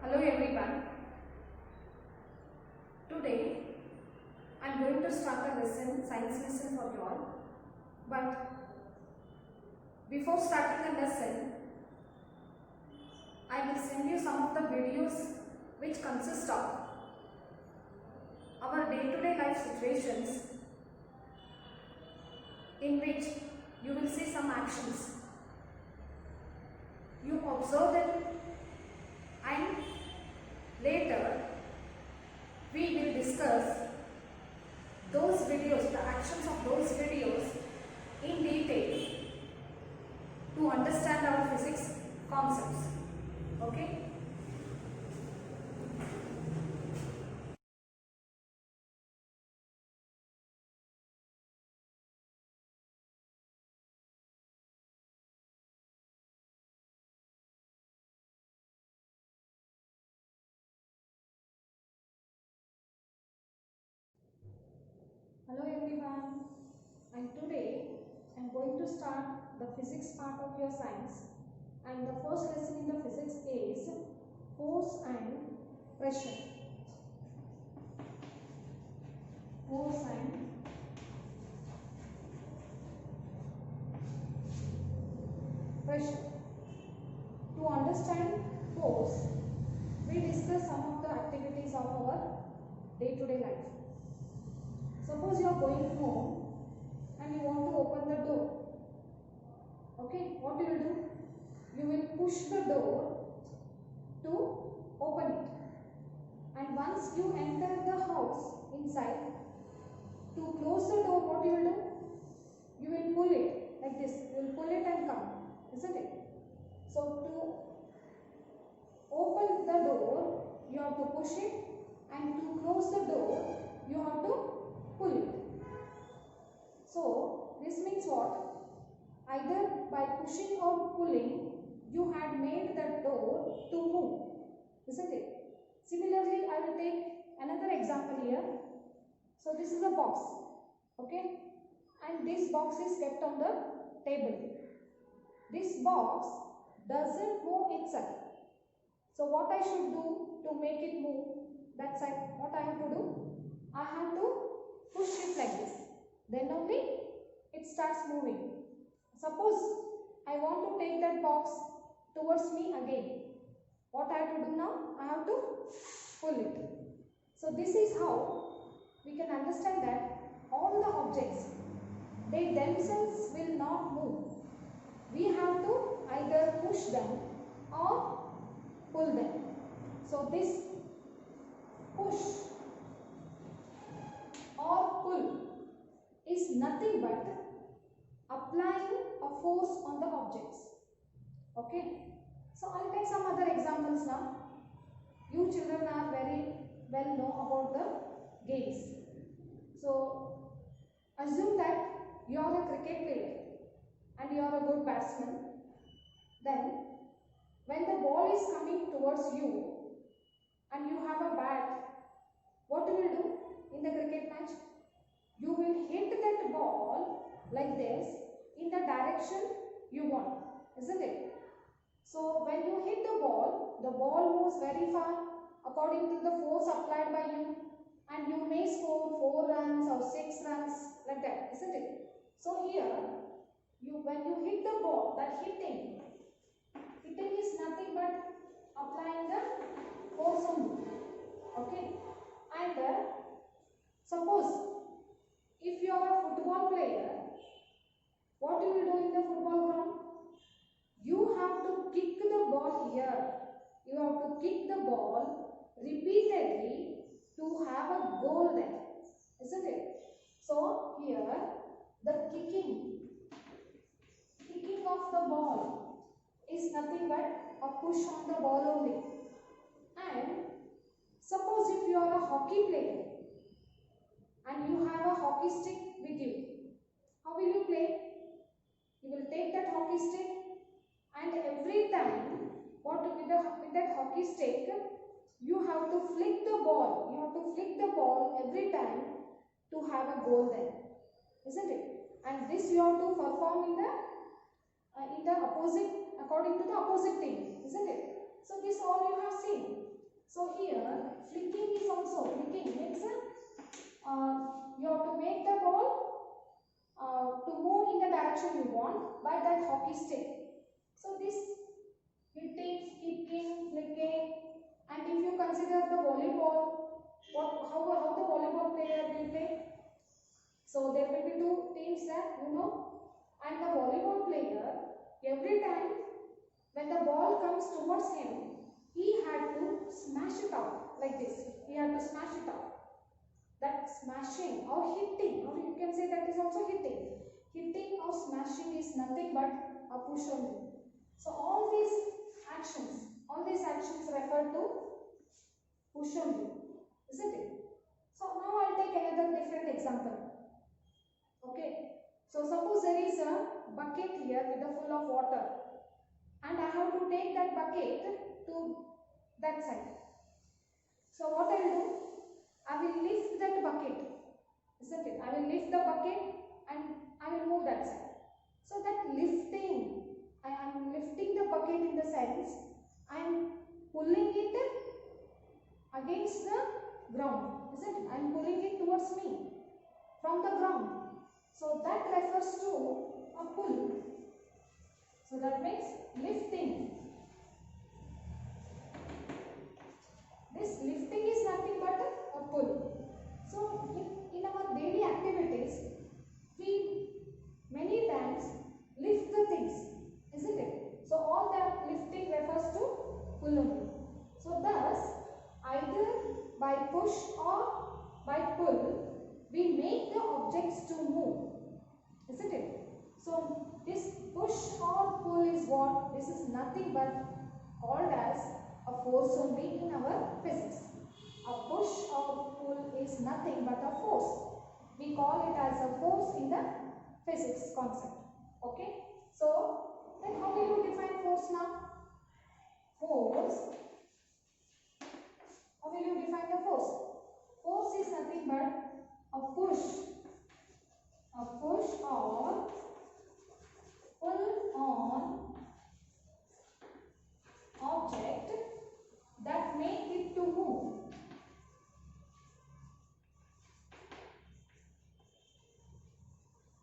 Hello everyone. Today I am going to start a lesson, science lesson for you all. But before starting the lesson, I will send you some of the videos which consist of our day-to-day life situations in which you will see some actions. You observe them and later we will discuss those videos, the actions of those videos in detail to understand our physics concepts. Okay? Hello everyone, and today I am going to start the physics part of your science, and the first lesson in the physics is force and pressure. Force and pressure. To understand force, we discuss some of the activities of our day-to-day life. Suppose you are going home and you want to open the door. Okay, what you will do? You will push the door to open it. And once you enter the house inside, to close the door, what you will do? You will pull it like this. You will pull it and come, isn't it? So to open the door, you have to push it, and to close the door, you have to pull it. So this means what? Either by pushing or pulling, you had made the door to move, isn't it? Similarly, I will take another example here. So this is a box, okay, and this box is kept on the table. This box doesn't move itself. So what I should do to make it move? That's what I have to do. I have to push it like this. Then only it starts moving. Suppose I want to take that box towards me again. What I have to do now? I have to pull it. So this is how we can understand that all the objects, they themselves will not move. We have to either push them or pull them. So this push or pull is nothing but applying a force on the objects. Okay. So I'll take some other examples now. You children are very well know about the games. So assume that you are a cricket player and you are a good batsman. Then when the ball is coming towards you and you have a bat, what you will do in the cricket match? You will hit that ball like this in the direction you want, isn't it? So when you hit the ball moves very far according to the force applied by you, and you may score 4 runs or 6 runs like that, isn't it? So here, when you hit the ball, that hitting is nothing but applying the force on you. Okay, and suppose if you are a football player, what you will do in the football ground? You have to kick the ball here. You have to kick the ball repeatedly to have a goal there, isn't it? So here the kicking of the ball is nothing but a push on the ball only. And suppose if you are a hockey player and you have a hockey stick with you, how will you play? You will take that hockey stick, and every time with that hockey stick, you have to flick the ball. You have to flick the ball every time to have a goal there, isn't it? And this you have to perform in the opposite, according to the opposite team, isn't it? So this all you have seen. So here flicking is also, flicking means you have to make the ball to move in the direction you want by that hockey stick. So this hitting, kicking, flicking, and if you consider the volleyball, how the volleyball player will play. So there will be two teams there, you know, and the volleyball player, every time when the ball comes towards him, he had to smash it out like this. He had to smash it out. That smashing or hitting, or you can say that is also hitting. Hitting or smashing is nothing but a push only. So all these actions refer to push only, isn't it? So now I'll take another different example. Okay. So suppose there is a bucket here with a full of water, and I have to take that bucket to that side. So what I will do? I will lift that bucket, isn't it? I will lift the bucket and I will move that side. So that lifting, I am lifting the bucket in the sense I am pulling it against the ground, isn't it? I am pulling it towards me from the ground. So that refers to a pull. So that means lifting. This lifting is nothing but a pull. So in our daily activities, we many times lift the things, isn't it? So all that lifting refers to pull only. So thus, either by push or by pull, we make the objects to move, isn't it? So this push or pull is what? This is nothing but called as a force only in our physics. A push or pull is nothing but a force. We call it as a force in the physics concept. Okay. So then how will you define force now? Force. How will you define the force? Force is nothing but a push. A push or pull on object that make it to move.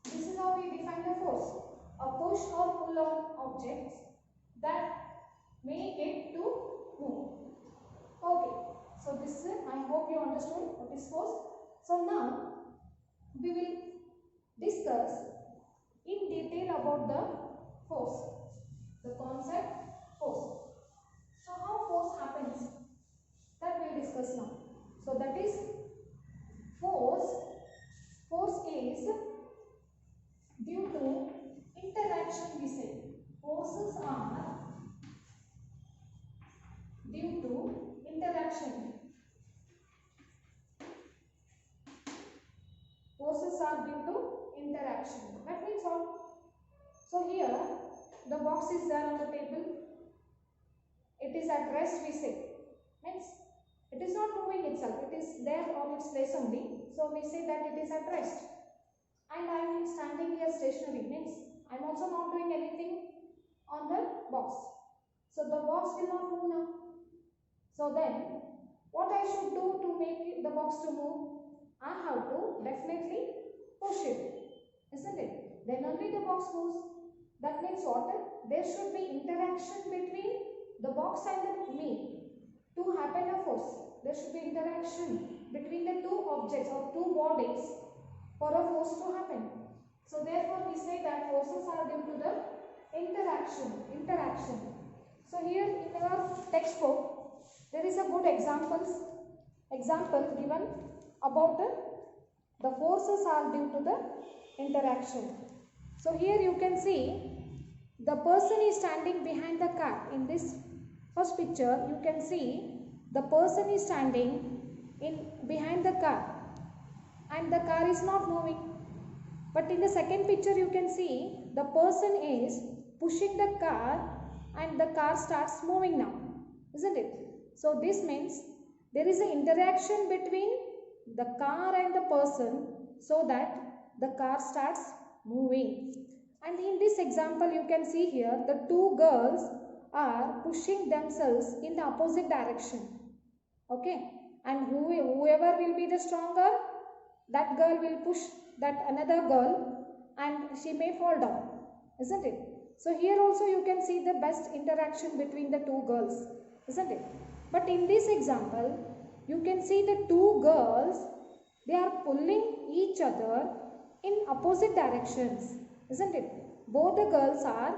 This is how we define the force. A push or pull on objects that make it to move. Okay. So this is, I hope you understood what is force. So now we will discuss in detail about the force. The concept force. So how force happens? That we will discuss now. So that is force. Force is due to interaction, we say. Forces are due to interaction. Forces are due to interaction. That means what? So here the box is there on the table. It is at rest, we say. Means it is not moving itself. It is there on its place only. So we say that it is at rest. And I am standing here stationary. Means I am also not doing anything on the box. So the box will not move now. So then what I should do to make the box to move? I have to definitely push it, isn't it? Then only the box moves. That means what? There should be interaction between the box and me to happen a force. There should be interaction between the two objects or two bodies for a force to happen. So therefore we say that forces are due to the interaction. So here in our textbook there is a good example given about the forces are due to the interaction. So here you can see the person is standing behind the car. In this first picture you can see the person is standing behind the car and the car is not moving. But in the second picture you can see the person is pushing the car and the car starts moving now, isn't it? So this means there is an interaction between the car and the person so that the car starts moving. And in this example you can see here the two girls are pushing themselves in the opposite direction. Okay, and whoever will be the stronger, that girl will push that another girl and she may fall down, isn't it? So here also you can see the best interaction between the two girls, isn't it? But in this example, you can see the two girls, they are pulling each other in opposite directions, isn't it? Both the girls are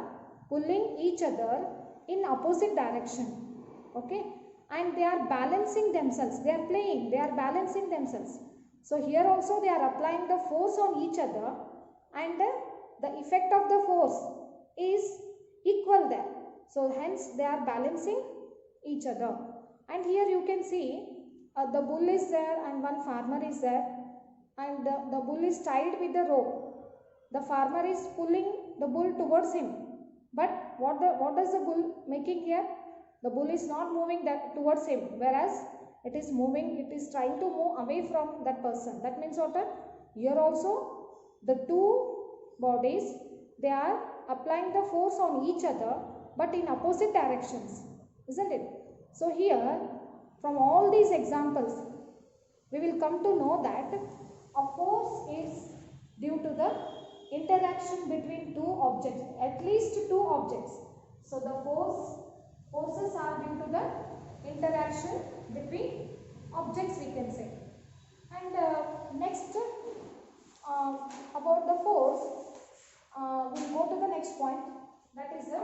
pulling each other in opposite direction, okay? And they are balancing themselves, they are playing, they are balancing themselves. So here also they are applying the force on each other, and the effect of the force is equal there. So hence they are balancing each other. And here you can see the bull is there and one farmer is there, and the bull is tied with the rope. The farmer is pulling the bull towards him, but what does the bull making here? The bull is not moving that towards him, whereas it is moving, it is trying to move away from that person. That means what? Here also the two bodies, they are applying the force on each other but in opposite directions, isn't it? So here from all these examples we will come to know that a force is due to the interaction between two objects, at least two objects. So the forces are due to the interaction between objects, we can say. And next about the force, we'll go to the next point, that is the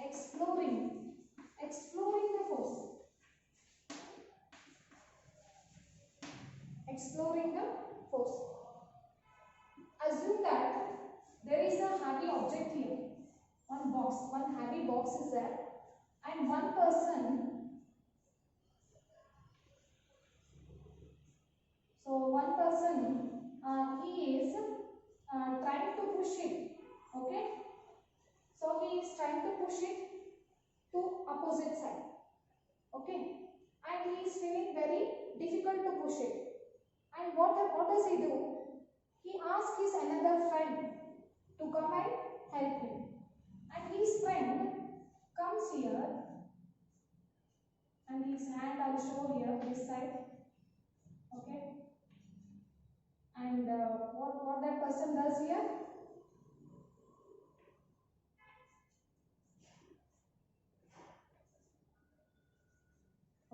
exploring the force. Exploring the force. Assume that there is a heavy object here, one heavy box is there, and one person, he is trying to push it, okay? So he is trying to push it to opposite side, okay? And he is feeling very difficult to push it. And what does he do? He asks his another friend to come and help him. And his friend comes here, and his hand I will show here, this side, okay? And what that person does here?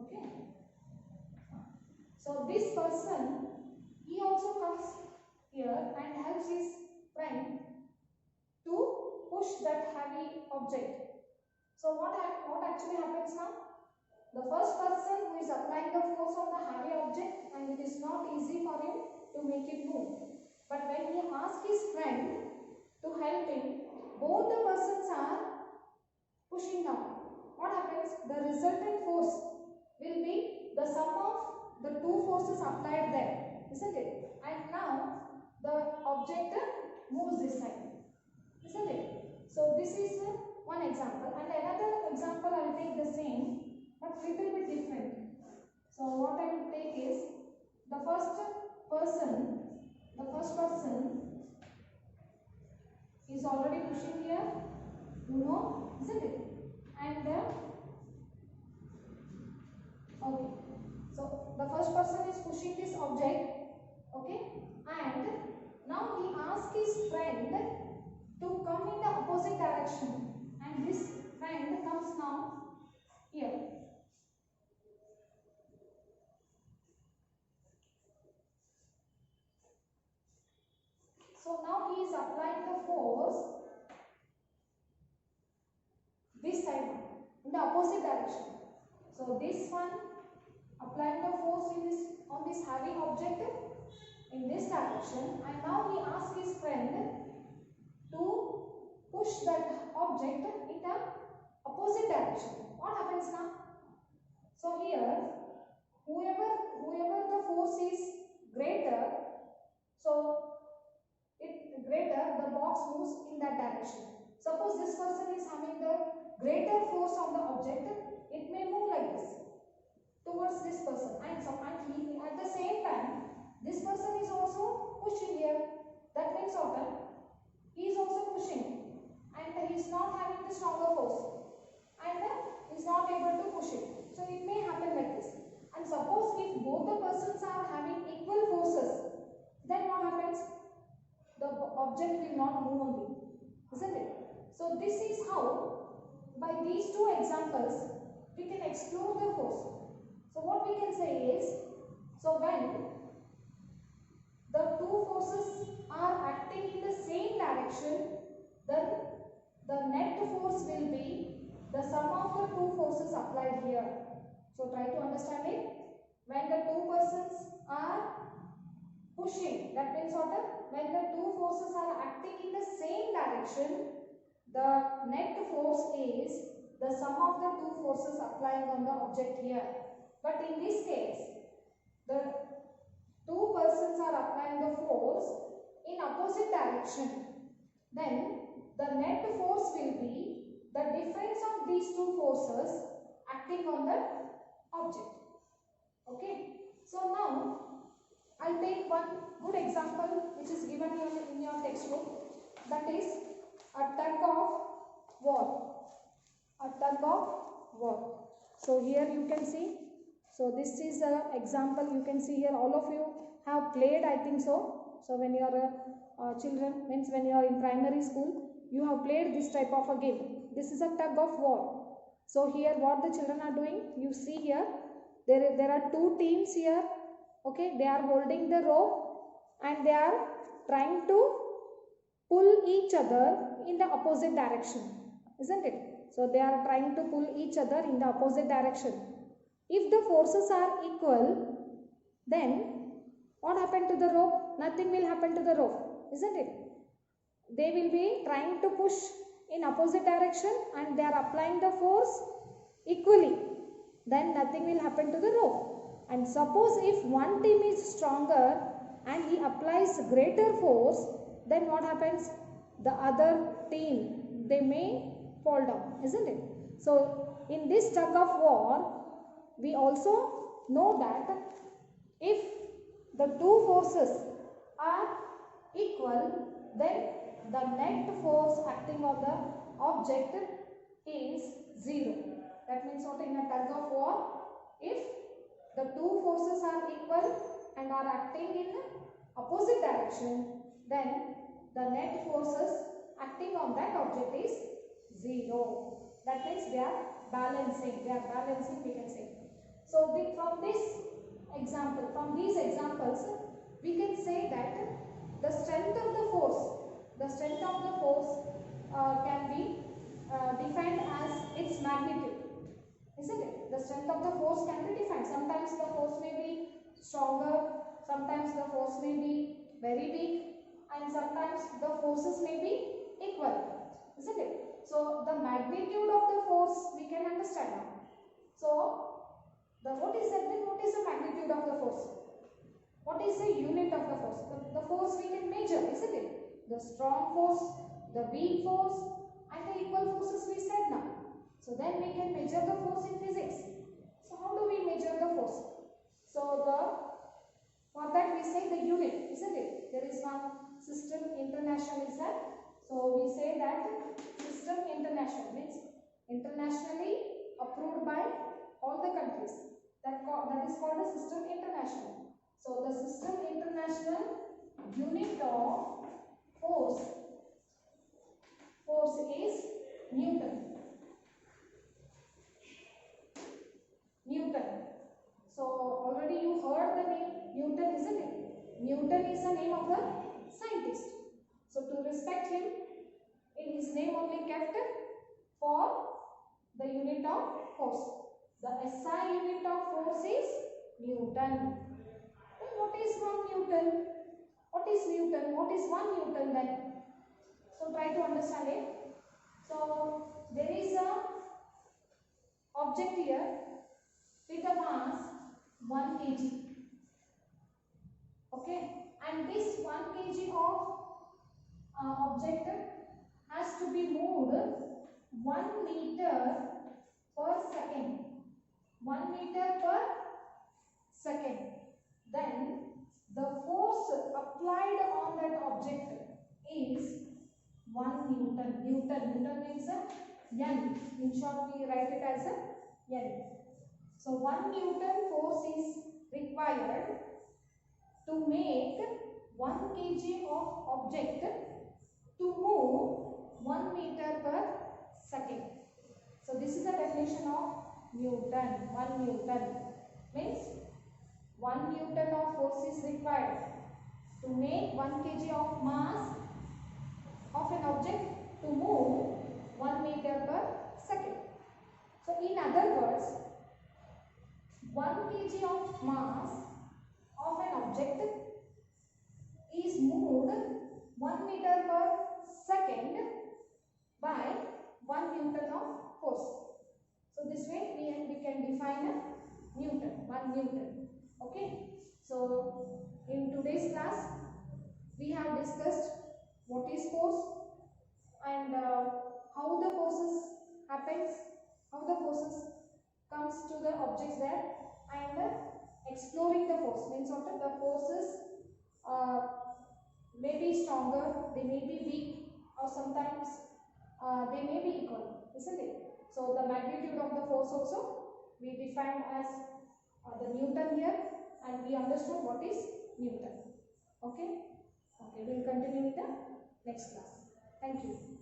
Okay. So this person, he also comes here and helps his friend to push that heavy object. So what actually happens now? The first person who is applying the force on the heavy object, and it is not easy for him to make it move. But when he asks his friend to help him, both the persons are pushing down. What happens? The resultant force will be the sum of the two forces applied there, isn't it? And now the object moves this side, isn't it? So this is one example, and another example I will take the same but little bit different. So what I will take is the first person is already pushing here, you know, isn't it? And okay, so the first person is pushing this object, okay, and now he asks his friend to come in the opposite direction, and this friend comes now here. So now he is applying the force this side in the opposite direction. So this one applying the force on this heavy object in this direction, and now he asks his friend to push that object in the opposite direction. What happens now? So here whoever the force is greater, so the box moves in that direction. Suppose this person is having the greater force on the object, it may move like this towards this person, and he, at the same time this person is also pushing here. That means what? He is also pushing, and he is not having the stronger force, and he is not able to push it. So it may happen like this. And suppose if both the persons are having equal forces, then what happens? The object will not move only, isn't it? So this is how, by these two examples, we can explore the force. So what we can say is, so when the two forces are acting in the same direction, then the net force will be the sum of the two forces applied here. So try to understand it. When the two persons are pushing, that means what? When the two forces are acting in the same direction, the net force is the sum of the two forces applying on the object here. But in this case, the two persons are applying the force in opposite direction. Then the net force will be the difference of these two forces acting on the object. Okay. So now I'll take one good example which is given in your textbook, that is a tug of war. A tug of war. So here you can see. So this is an example. You can see here all of you have played, I think so. So when you are children, means when you are in primary school, you have played this type of a game. This is a tug of war. So here what the children are doing, you see here, there are two teams here. Okay, they are holding the rope and they are trying to pull each other in the opposite direction, isn't it? So they are trying to pull each other in the opposite direction. If the forces are equal, then what happened to the rope? Nothing will happen to the rope, isn't it? They will be trying to push in opposite direction and they are applying the force equally. Then nothing will happen to the rope. And suppose if one team is stronger and he applies greater force, then what happens? The other team, they may fall down, isn't it? So in this tug of war, we also know that if the two forces are equal, then the net force acting on the object is 0. That means what, in a tug of war, if the two forces are equal and are acting in opposite direction, then the net forces acting on that object is 0. That means they are balancing, we can say. So from this example, from these examples, we can say that the strength of the force can be defined as its magnitude, isn't it? The strength of the force can be defined. Sometimes the force may be stronger, sometimes the force may be very weak, and sometimes the forces may be equal, isn't it? So the magnitude of the force we can understand now. So what is the magnitude of the force? What is the unit of the force? The force we can measure, isn't it? The strong force, the weak force, and the equal forces we said now. So then we can measure the force in physics. So how do we measure the force? So for that we say the unit, isn't it? There is one system international is that. So we say that system international means internationally approved by all the countries. That is called a system international. So the system international unit of force is Newton. So already you heard the name Newton, isn't it? Newton is the name of the scientist. So to respect him, in his name only kept for the unit of force. The SI unit of force is Newton. Then what is 1 Newton? What is Newton? What is 1 Newton then? So try to understand it. So there is a object here with a mass 1 kg. Okay, and this 1 kg of object has to be moved 1 meter per second. 1 meter per second. Then the force applied on that object is 1 Newton. Newton means N. In short, we write it as a N. So 1 Newton force is required to make 1 kg of object to move 1 meter per second. So this is the definition of Newton. 1 Newton means 1 Newton of force is required to make 1 kg of mass of an object to move 1 meter per second. So in other words, 1 kg of mass of an object is moved 1 meter per second by 1 Newton of force. So this way we can define a Newton, 1 Newton. Okay. So in today's class we have discussed what is force and how the forces happens, how the forces comes to the objects there, and exploring the force means what the forces may be stronger, they may be weak, or sometimes they may be equal, isn't it? So the magnitude of the force also we defined as the Newton here, and we understood what is Newton. Okay, we'll continue with the next class. Thank you.